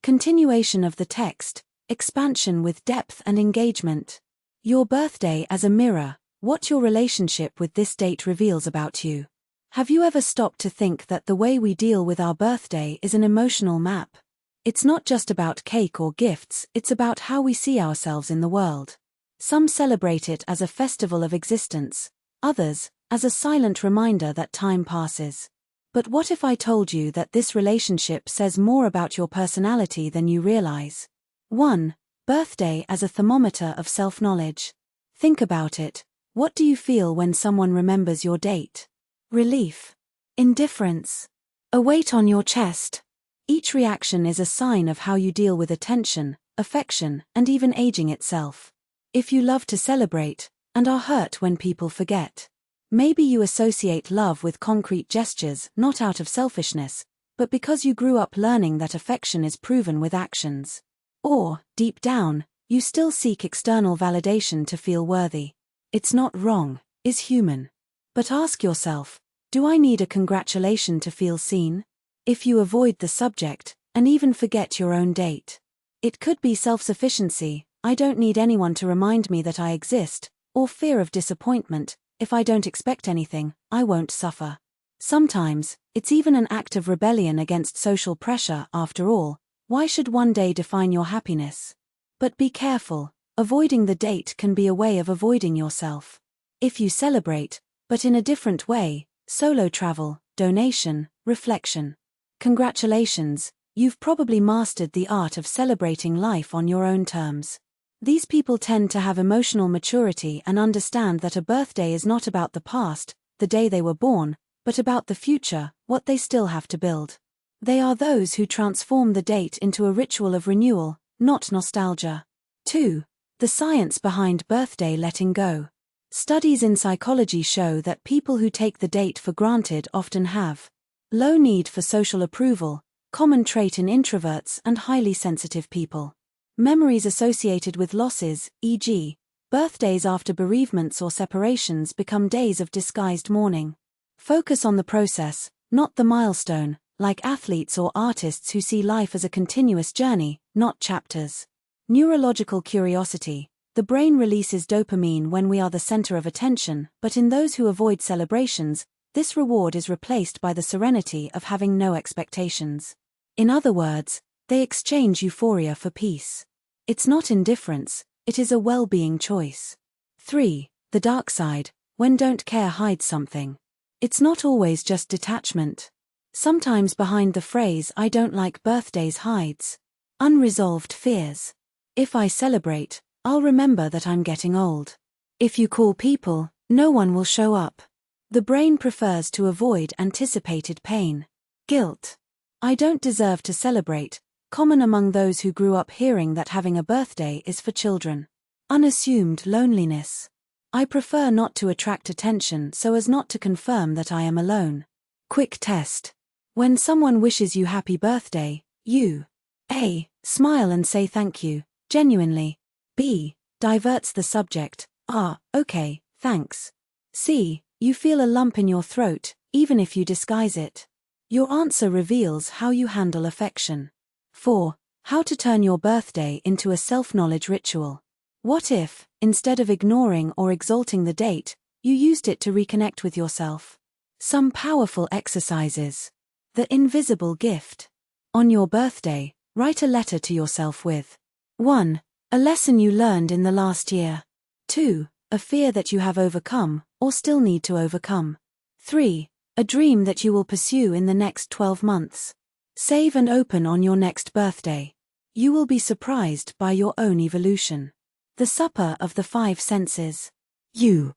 Continuation of the text, expansion with depth and engagement. Your birthday as a mirror, what your relationship with this date reveals about you. Have you ever stopped to think that the way we deal with our birthday is an emotional map? It's not just about cake or gifts, it's about how we see ourselves in the world. Some celebrate it as a festival of existence, others, as a silent reminder that time passes. But what if I told you that this relationship says more about your personality than you realize? 1. Birthday as a thermometer of self-knowledge. Think about it. What do you feel when someone remembers your date? Relief. Indifference. A weight on your chest. Each reaction is a sign of how you deal with attention, affection, and even aging itself. If you love to celebrate, and are hurt when people forget. Maybe you associate love with concrete gestures, not out of selfishness, but because you grew up learning that affection is proven with actions. Or, deep down, you still seek external validation to feel worthy. It's not wrong, it's human. But ask yourself, do I need a congratulation to feel seen? If you avoid the subject, and even forget your own date. It could be self-sufficiency, I don't need anyone to remind me that I exist, or fear of disappointment, if I don't expect anything, I won't suffer. Sometimes, it's even an act of rebellion against social pressure. After all, why should one day define your happiness? But be careful, avoiding the date can be a way of avoiding yourself. If you celebrate, but in a different way, solo travel, donation, reflection. Congratulations, you've probably mastered the art of celebrating life on your own terms. These people tend to have emotional maturity and understand that a birthday is not about the past, the day they were born, but about the future, what they still have to build. They are those who transform the date into a ritual of renewal, not nostalgia. 2. The science behind birthday letting go. Studies in psychology show that people who take the date for granted often have low need for social approval, common trait in introverts and highly sensitive people. Memories associated with losses, e.g., birthdays after bereavements or separations, become days of disguised mourning. Focus on the process, not the milestone, like athletes or artists who see life as a continuous journey, not chapters. Neurological curiosity. The brain releases dopamine when we are the center of attention, but in those who avoid celebrations, this reward is replaced by the serenity of having no expectations. In other words, they exchange euphoria for peace. It's not indifference, it is a well-being choice. 3. The dark side, when don't care hides something. It's not always just detachment. Sometimes behind the phrase "I don't like birthdays" hides unresolved fears. If I celebrate, I'll remember that I'm getting old. If you call people, no one will show up. The brain prefers to avoid anticipated pain. Guilt. I don't deserve to celebrate, common among those who grew up hearing that having a birthday is for children. Unassumed loneliness. I prefer not to attract attention so as not to confirm that I am alone. Quick test. When someone wishes you happy birthday, you A. Smile and say thank you, genuinely. B. Diverts the subject, okay, thanks. C. You feel a lump in your throat, even if you disguise it. Your answer reveals how you handle affection. 4. How to turn your birthday into a self-knowledge ritual. What if, instead of ignoring or exalting the date, you used it to reconnect with yourself? Some powerful exercises. The invisible gift. On your birthday, write a letter to yourself with 1. A lesson you learned in the last year. 2. A fear that you have overcome, or still need to overcome. 3. A dream that you will pursue in the next 12 months. Save and open on your next birthday. You will be surprised by your own evolution. The supper of the 5 senses. You.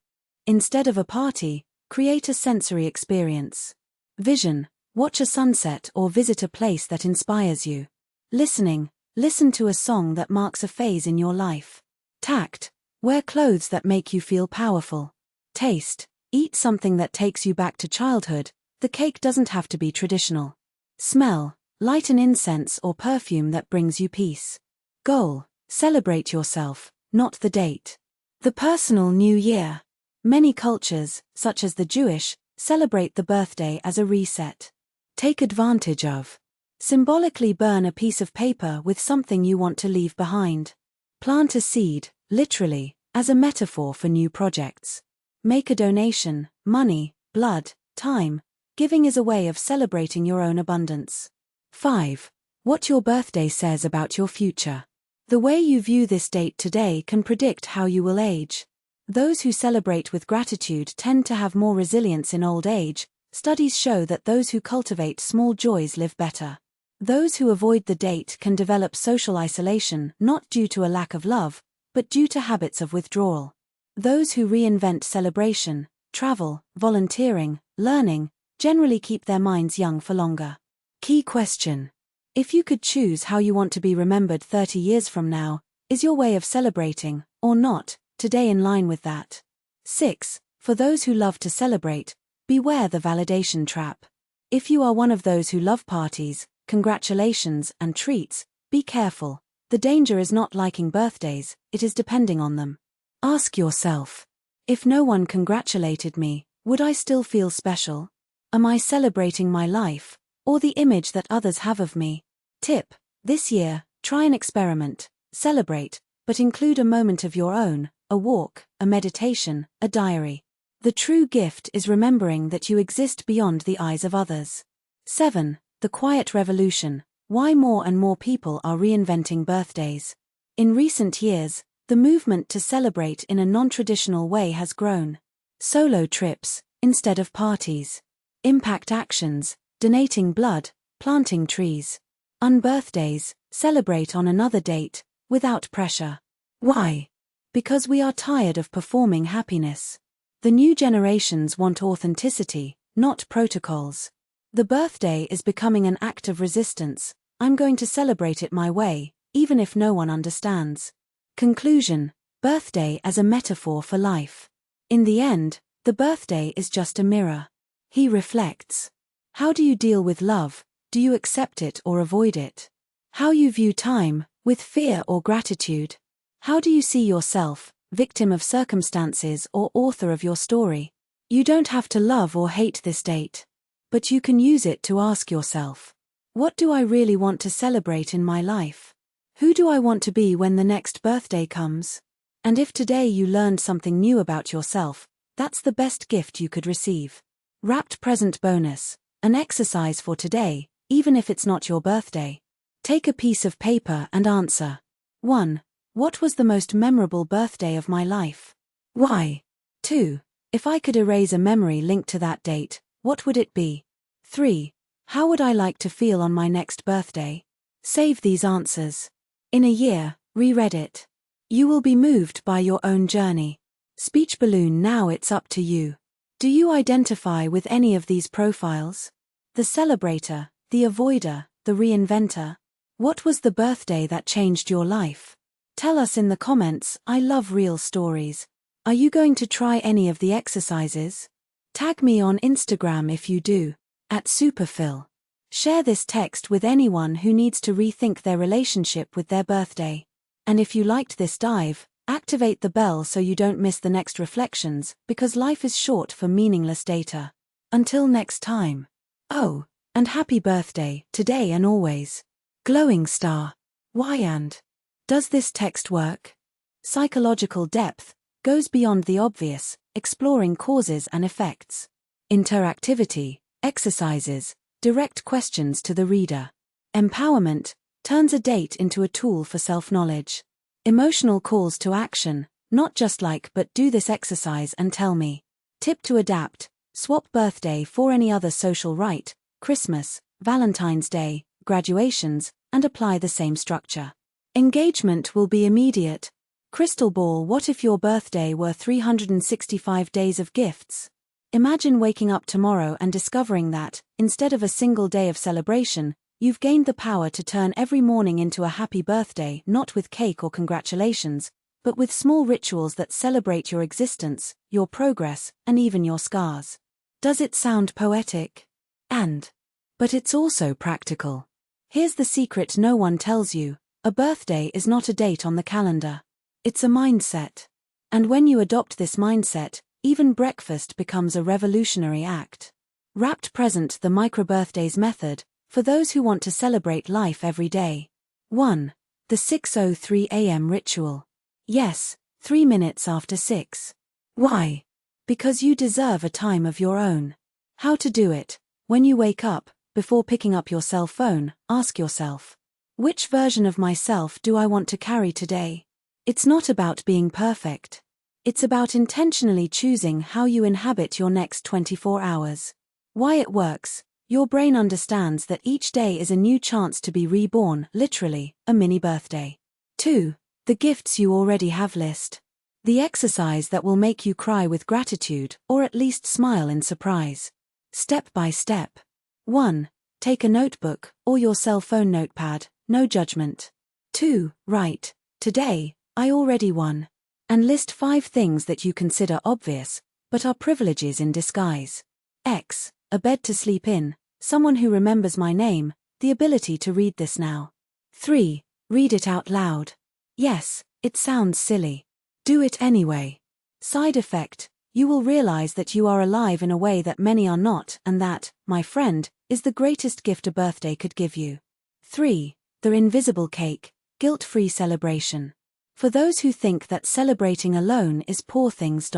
Instead of a party, create a sensory experience. Vision. Watch a sunset or visit a place that inspires you. Listening. Listen to a song that marks a phase in your life. Tact. Wear clothes that make you feel powerful. Taste. Eat something that takes you back to childhood. The cake doesn't have to be traditional. Smell. Light an incense or perfume that brings you peace. Goal. Celebrate yourself, not the date. The personal new year. Many cultures, such as the Jewish, celebrate the birthday as a reset. Take advantage of Symbolically burn a piece of paper with something you want to leave behind. Plant a seed, literally, as a metaphor for new projects. Make a donation, money, blood, time. Giving is a way of celebrating your own abundance. 5. What your birthday says about your future. The way you view this date today can predict how you will age. Those who celebrate with gratitude tend to have more resilience in old age. Studies show that those who cultivate small joys live better. Those who avoid the date can develop social isolation not due to a lack of love, but due to habits of withdrawal. Those who reinvent celebration, travel, volunteering, learning, generally keep their minds young for longer. Key question. If you could choose how you want to be remembered 30 years from now, is your way of celebrating, or not, today in line with that? 6. For those who love to celebrate, beware the validation trap. If you are one of those who love parties, congratulations, and treats, be careful. The danger is not liking birthdays, it is depending on them. Ask yourself, if no one congratulated me, would I still feel special? Am I celebrating my life, or the image that others have of me? Tip: this year, try an experiment. Celebrate, but include a moment of your own, a walk, a meditation, a diary. The true gift is remembering that you exist beyond the eyes of others. 7. The quiet revolution. Why more and more people are reinventing birthdays. In recent years, the movement to celebrate in a non-traditional way has grown. Solo trips, instead of parties. Impact actions, donating blood, planting trees. Unbirthdays, celebrate on another date, without pressure. Why? Because we are tired of performing happiness. The new generations want authenticity, not protocols. The birthday is becoming an act of resistance. I'm going to celebrate it my way, even if no one understands. Conclusion: birthday as a metaphor for life. In the end, the birthday is just a mirror. He reflects. How do you deal with love? Do you accept it or avoid it? How you view time, with fear or gratitude? How do you see yourself, victim of circumstances or author of your story? You don't have to love or hate this date. But you can use it to ask yourself, what do I really want to celebrate in my life? Who do I want to be when the next birthday comes? And if today you learned something new about yourself, that's the best gift you could receive. Wrapped present bonus, an exercise for today, even if it's not your birthday. Take a piece of paper and answer. 1. What was the most memorable birthday of my life? Why? 2. If I could erase a memory linked to that date, what would it be? 3. How would I like to feel on my next birthday? Save these answers. In a year, reread it. You will be moved by your own journey. Speech balloon. Now it's up to you. Do you identify with any of these profiles? The celebrator, the avoider, the reinventor? What was the birthday that changed your life? Tell us in the comments. I love real stories. Are you going to try any of the exercises? Tag me on Instagram if you do, @Superphil. Share this text with anyone who needs to rethink their relationship with their birthday. And if you liked this dive, activate the bell so you don't miss the next reflections, because life is short for meaningless data. Until next time. Oh, and happy birthday, today and always. Glowing star. Why and? Does this text work? Psychological depth goes beyond the obvious, exploring causes and effects. Interactivity, exercises, direct questions to the reader. Empowerment turns a date into a tool for self-knowledge. Emotional calls to action, not just like but do this exercise and tell me. Tip to adapt: swap birthday for any other social rite, Christmas, Valentine's Day, graduations, and apply the same structure. Engagement will be immediate. Crystal ball: what if your birthday were 365 days of gifts? Imagine waking up tomorrow and discovering that, instead of a single day of celebration, you've gained the power to turn every morning into a happy birthday, not with cake or congratulations, but with small rituals that celebrate your existence, your progress, and even your scars. Does it sound poetic? But it's also practical. Here's the secret no one tells you: a birthday is not a date on the calendar. It's a mindset. And when you adopt this mindset, even breakfast becomes a revolutionary act. Wrapped present: the micro-birthdays method, For those who want to celebrate life every day. 1. The 6:03 a.m. ritual. Yes, 3 minutes after 6. Why? Because you deserve a time of your own. How to do it? When you wake up, before picking up your cell phone, ask yourself, which version of myself do I want to carry today? It's not about being perfect. It's about intentionally choosing how you inhabit your next 24 hours. Why it works. Your brain understands that each day is a new chance to be reborn, literally, a mini birthday. 2. The gifts you already have list. The exercise that will make you cry with gratitude, or at least smile in surprise. Step by step. 1. Take a notebook, or your cell phone notepad, no judgment. 2. Write, today, I already won. And list 5 things that you consider obvious, but are privileges in disguise. X. A bed to sleep in, someone who remembers my name, the ability to read this now. 3. Read it out loud. Yes, it sounds silly. Do it anyway. Side effect, you will realize that you are alive in a way that many are not, and that, my friend, is the greatest gift a birthday could give you. 3. The invisible cake, guilt-free celebration. For those who think that celebrating alone is poor things.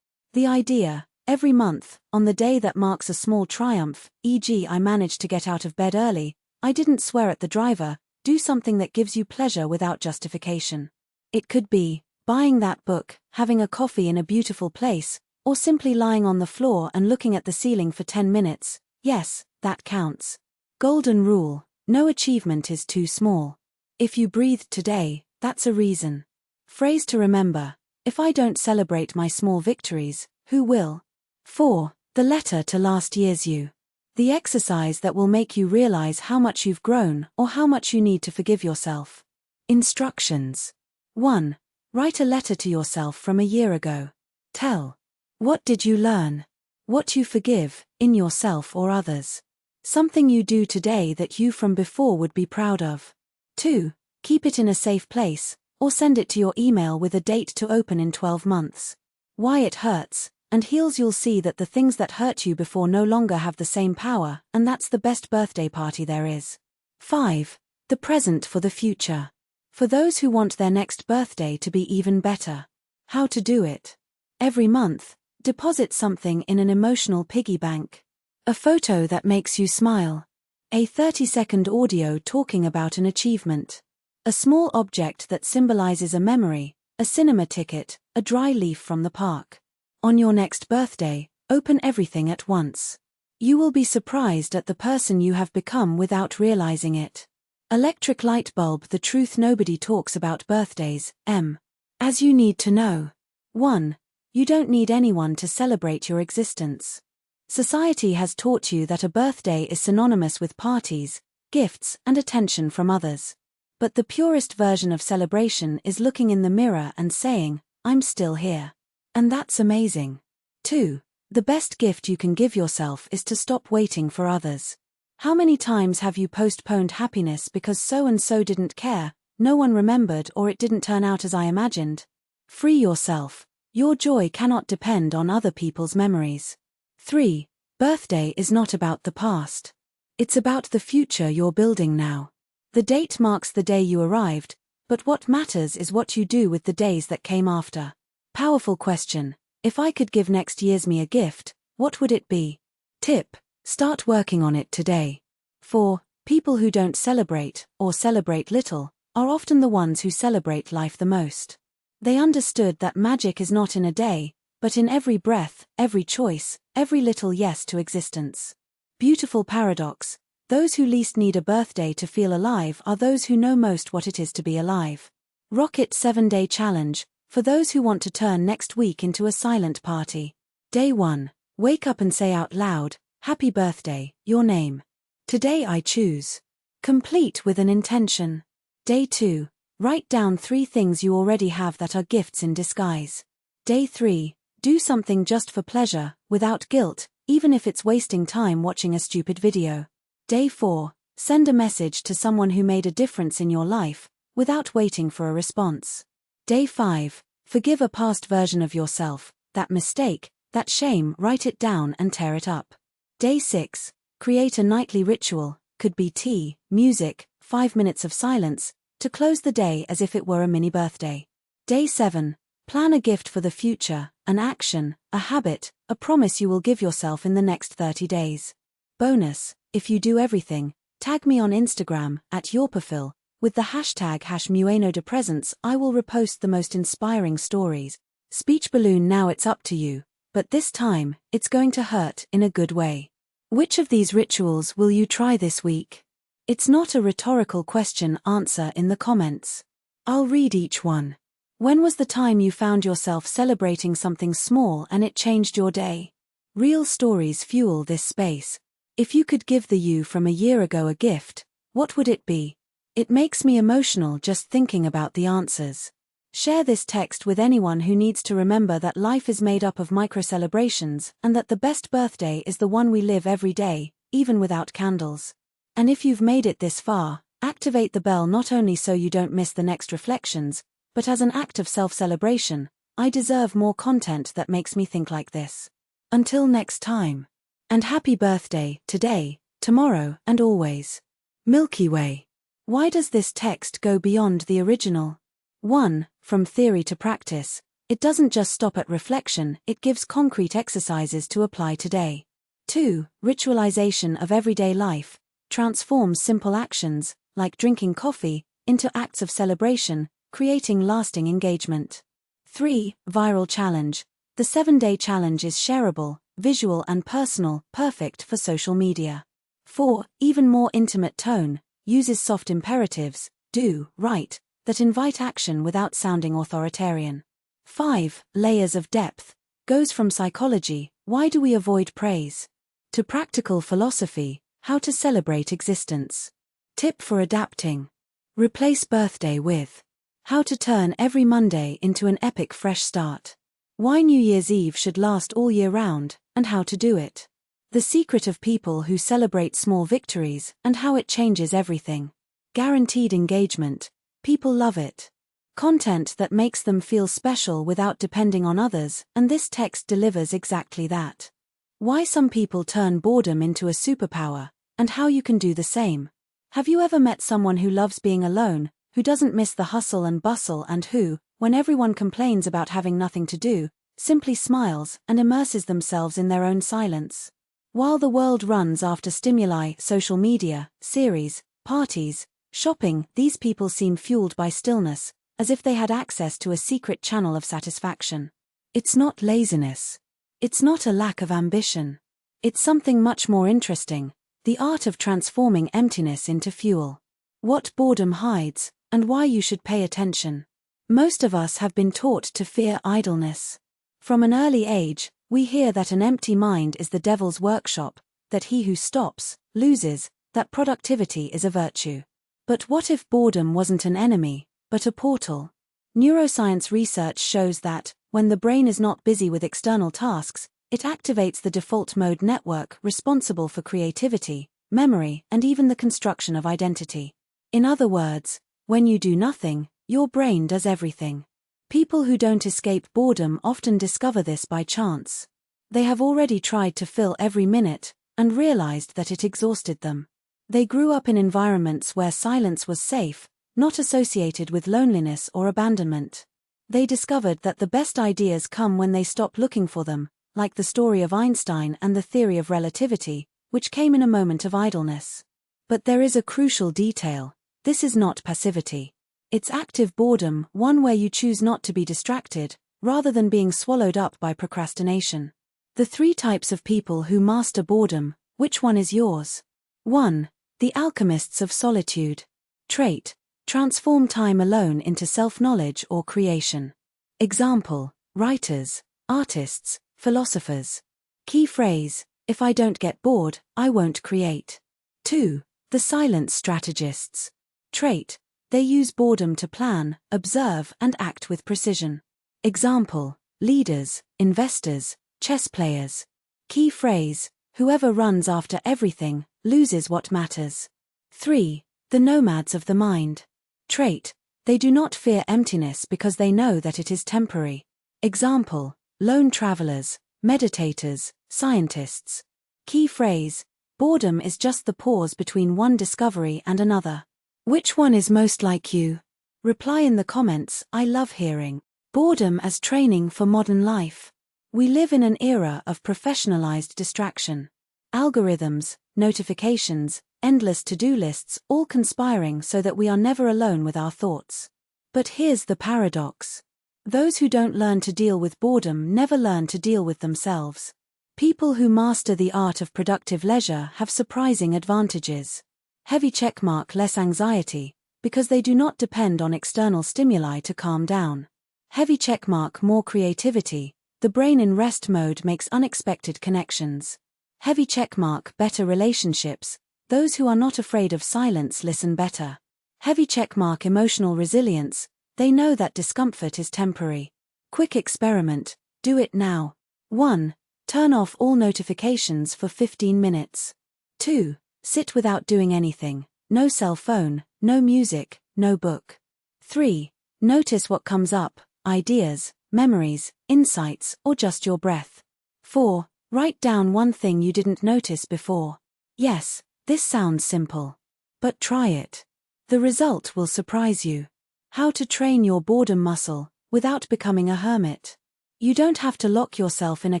The idea, every month, on the day that marks a small triumph, e.g. I managed to get out of bed early, I didn't swear at the driver, do something that gives you pleasure without justification. It could be buying that book, having a coffee in a beautiful place, or simply lying on the floor and looking at the ceiling for 10 minutes. Yes, that counts. Golden rule, no achievement is too small. If you breathed today, that's a reason. Phrase to remember, if I don't celebrate my small victories, who will? 4. The letter to last year's you. The exercise that will make you realize how much you've grown or how much you need to forgive yourself. Instructions. 1. Write a letter to yourself from a year ago. Tell. What did you learn? What you forgive, in yourself or others. Something you do today that you from before would be proud of. 2. Keep it in a safe place, or send it to your email with a date to open in 12 months. Why it hurts, and heals. You'll see that the things that hurt you before no longer have the same power, and that's the best birthday party there is. 5. The present for the future. For those who want their next birthday to be even better. How to do it? Every month, deposit something in an emotional piggy bank. A photo that makes you smile. A 30-second audio talking about an achievement. A small object that symbolizes a memory, a cinema ticket, a dry leaf from the park. On your next birthday, open everything at once. You will be surprised at the person you have become without realizing it. Electric light bulb. The truth nobody talks about birthdays. As you need to know. 1. You don't need anyone to celebrate your existence. Society has taught you that a birthday is synonymous with parties, gifts, and attention from others. But the purest version of celebration is looking in the mirror and saying, I'm still here. And that's amazing. 2. The best gift you can give yourself is to stop waiting for others. How many times have you postponed happiness because so-and-so didn't care, no one remembered, or it didn't turn out as I imagined? Free yourself. Your joy cannot depend on other people's memories. 3. Birthday is not about the past. It's about the future you're building now. The date marks the day you arrived, but what matters is what you do with the days that came after. Powerful question. If I could give next year's me a gift, what would it be? Tip. Start working on it today. 4. People who don't celebrate, or celebrate little, are often the ones who celebrate life the most. They understood that magic is not in a day, but in every breath, every choice, every little yes to existence. Beautiful paradox. Those who least need a birthday to feel alive are those who know most what it is to be alive. Rocket 7-Day Challenge, for those who want to turn next week into a silent party. Day 1. Wake up and say out loud, Happy birthday, your name. Today I choose. Complete with an intention. Day 2. Write down 3 things you already have that are gifts in disguise. Day 3. Do something just for pleasure, without guilt, even if it's wasting time watching a stupid video. Day 4. Send a message to someone who made a difference in your life, without waiting for a response. Day 5. Forgive a past version of yourself, that mistake, that shame. Write it down and tear it up. Day 6. Create a nightly ritual, could be tea, music, 5 minutes of silence, to close the day as if it were a mini birthday. Day 7. Plan a gift for the future, an action, a habit, a promise you will give yourself in the next 30 days. Bonus, if you do everything, tag me on Instagram, @yourprofil, with the hashtag #MuenoDePresence. I will repost the most inspiring stories. Speech balloon. Now it's up to you, but this time, it's going to hurt in a good way. Which of these rituals will you try this week? It's not a rhetorical question. Answer in the comments. I'll read each one. When was the time you found yourself celebrating something small and it changed your day? Real stories fuel this space. If you could give the you from a year ago a gift, what would it be? It makes me emotional just thinking about the answers. Share this text with anyone who needs to remember that life is made up of micro-celebrations and that the best birthday is the one we live every day, even without candles. And if you've made it this far, activate the bell not only so you don't miss the next reflections, but as an act of self-celebration. I deserve more content that makes me think like this. Until next time. And happy birthday, today, tomorrow, and always. Milky Way. Why does this text go beyond the original? 1. From theory to practice, it doesn't just stop at reflection, it gives concrete exercises to apply today. 2. Ritualization of everyday life, transforms simple actions, like drinking coffee, into acts of celebration, creating lasting engagement. 3. Viral challenge. The 7-day challenge is shareable, visual and personal, perfect for social media. 4. Even more intimate tone, uses soft imperatives, do, right, that invite action without sounding authoritarian. 5. Layers of depth, goes from psychology, why do we avoid praise, to practical philosophy, how to celebrate existence. Tip for adapting. Replace birthday with how to turn every Monday into an epic fresh start. Why New Year's Eve should last all year round, and how to do it. The secret of people who celebrate small victories, and how it changes everything. Guaranteed engagement. People love it. Content that makes them feel special without depending on others, and this text delivers exactly that. Why some people turn boredom into a superpower, and how you can do the same. Have you ever met someone who loves being alone, who doesn't miss the hustle and bustle, and who, when everyone complains about having nothing to do, simply smiles and immerses themselves in their own silence? While the world runs after stimuli, social media, series, parties, shopping, these people seem fueled by stillness, as if they had access to a secret channel of satisfaction. It's not laziness. It's not a lack of ambition. It's something much more interesting, the art of transforming emptiness into fuel. What boredom hides, and why you should pay attention. Most of us have been taught to fear idleness. From an early age, we hear that an empty mind is the devil's workshop, that he who stops, loses, that productivity is a virtue. But what if boredom wasn't an enemy, but a portal? Neuroscience research shows that, when the brain is not busy with external tasks, it activates the default mode network responsible for creativity, memory, and even the construction of identity. In other words, when you do nothing, your brain does everything. People who don't escape boredom often discover this by chance. They have already tried to fill every minute, and realized that it exhausted them. They grew up in environments where silence was safe, not associated with loneliness or abandonment. They discovered that the best ideas come when they stop looking for them, like the story of Einstein and the theory of relativity, which came in a moment of idleness. But there is a crucial detail. This is not passivity. It's active boredom, one where you choose not to be distracted, rather than being swallowed up by procrastination. The 3 types of people who master boredom, which one is yours? 1. The alchemists of solitude. Trait: transform time alone into self-knowledge or creation. Example: writers, artists, philosophers. Key phrase: if I don't get bored, I won't create. 2. The silence strategists. Trait: they use boredom to plan, observe, and act with precision. Example: leaders, investors, chess players. Key phrase: whoever runs after everything, loses what matters. 3. The nomads of the mind. Trait: they do not fear emptiness because they know that it is temporary. Example: lone travelers, meditators, scientists. Key phrase: Boredom is just the pause between one discovery and another. Which one is most like you? Reply in the comments. I love hearing. Boredom as training for modern life. We live in an era of professionalized distraction. Algorithms, notifications, endless to-do lists, all conspiring so that we are never alone with our thoughts. But here's the paradox. Those who don't learn to deal with boredom never learn to deal with themselves. People who master the art of productive leisure have surprising advantages. Heavy checkmark, less anxiety, because they do not depend on external stimuli to calm down. Heavy checkmark, more creativity, the brain in rest mode makes unexpected connections. Heavy checkmark, better relationships, those who are not afraid of silence listen better. Heavy checkmark, emotional resilience, they know that discomfort is temporary. Quick experiment, do it now. 1. Turn off all notifications for 15 minutes. 2. Sit without doing anything, no cell phone, no music, no book. 3. Notice what comes up, ideas, memories, insights, or just your breath. 4. Write down one thing you didn't notice before. Yes, this sounds simple. But try it. The result will surprise you. How to train your boredom muscle without becoming a hermit. You don't have to lock yourself in a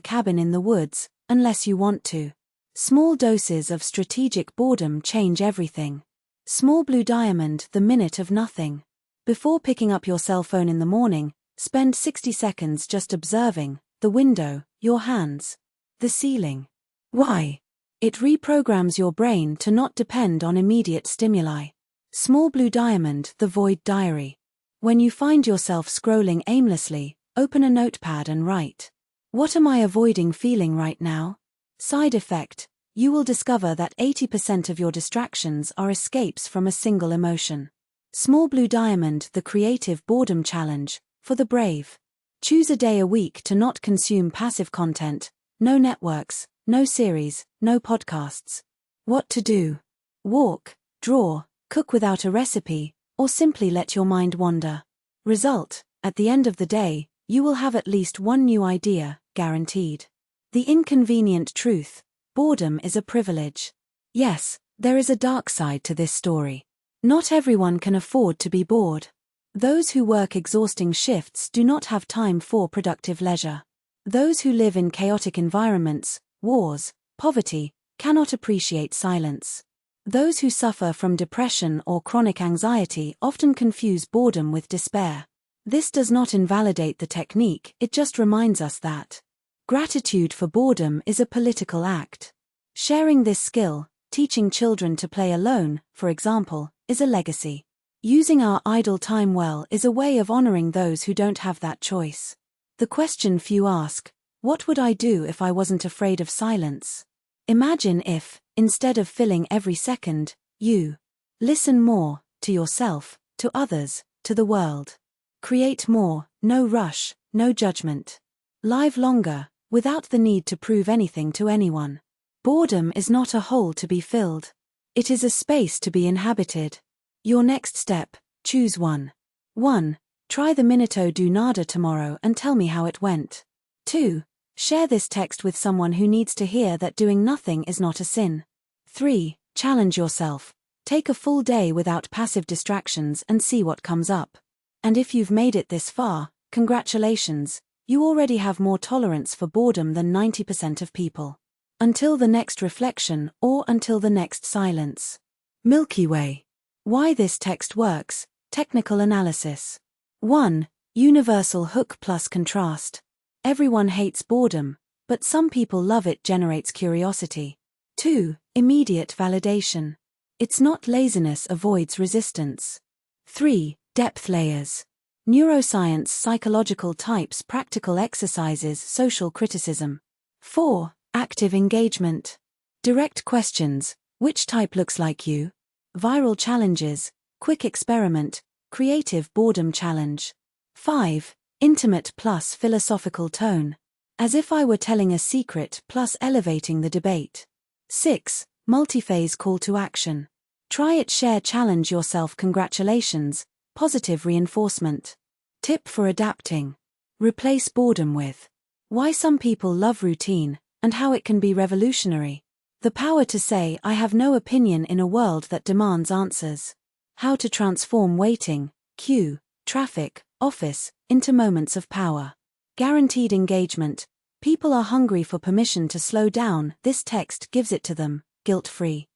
cabin in the woods, unless you want to. Small doses of strategic boredom change everything. Small blue diamond, the minute of nothing. Before picking up your cell phone in the morning, spend 60 seconds just observing the window, your hands, the ceiling. Why? It reprograms your brain to not depend on immediate stimuli. Small blue diamond, the void diary. When you find yourself scrolling aimlessly, open a notepad and write. What am I avoiding feeling right now? Side effect, you will discover that 80% of your distractions are escapes from a single emotion. Small blue diamond, the creative boredom challenge, for the brave. Choose a day a week to not consume passive content, no networks, no series, no podcasts. What to do? Walk, draw, cook without a recipe, or simply let your mind wander. Result, at the end of the day, you will have at least one new idea, guaranteed. The inconvenient truth, boredom is a privilege. Yes, there is a dark side to this story. Not everyone can afford to be bored. Those who work exhausting shifts do not have time for productive leisure. Those who live in chaotic environments, wars, poverty, cannot appreciate silence. Those who suffer from depression or chronic anxiety often confuse boredom with despair. This does not invalidate the technique, it just reminds us that gratitude for boredom is a political act. Sharing this skill, teaching children to play alone, for example, is a legacy. Using our idle time well is a way of honoring those who don't have that choice. The question few ask, what would I do if I wasn't afraid of silence? Imagine if, instead of filling every second, you listen more, to yourself, to others, to the world. Create more, no rush, no judgment. Live longer, without the need to prove anything to anyone. Boredom is not a hole to be filled. It is a space to be inhabited. Your next step, choose one. 1. Try the Minuto do Nada tomorrow and tell me how it went. 2. Share this text with someone who needs to hear that doing nothing is not a sin. 3. Challenge yourself. Take a full day without passive distractions and see what comes up. And if you've made it this far, congratulations, you already have more tolerance for boredom than 90% of people. Until the next reflection or until the next silence. Milky Way. Why this text works, technical analysis. 1. Universal hook plus contrast. Everyone hates boredom, but some people love it generates curiosity. 2. Immediate validation. It's not laziness avoids resistance. 3. Depth layers. Neuroscience, psychological types, practical exercises, social criticism. 4. Active engagement. Direct questions, which type looks like you? Viral challenges, quick experiment, creative boredom challenge. 5. Intimate plus philosophical tone. As if I were telling a secret plus elevating the debate. 6. Multi-phase call to action. Try it, share, challenge yourself, congratulations, positive reinforcement. Tip for adapting. Replace boredom with. Why some people love routine, and how it can be revolutionary. The power to say I have no opinion in a world that demands answers. How to transform waiting, queue, traffic, office, into moments of power. Guaranteed engagement. People are hungry for permission to slow down. This text gives it to them, guilt-free.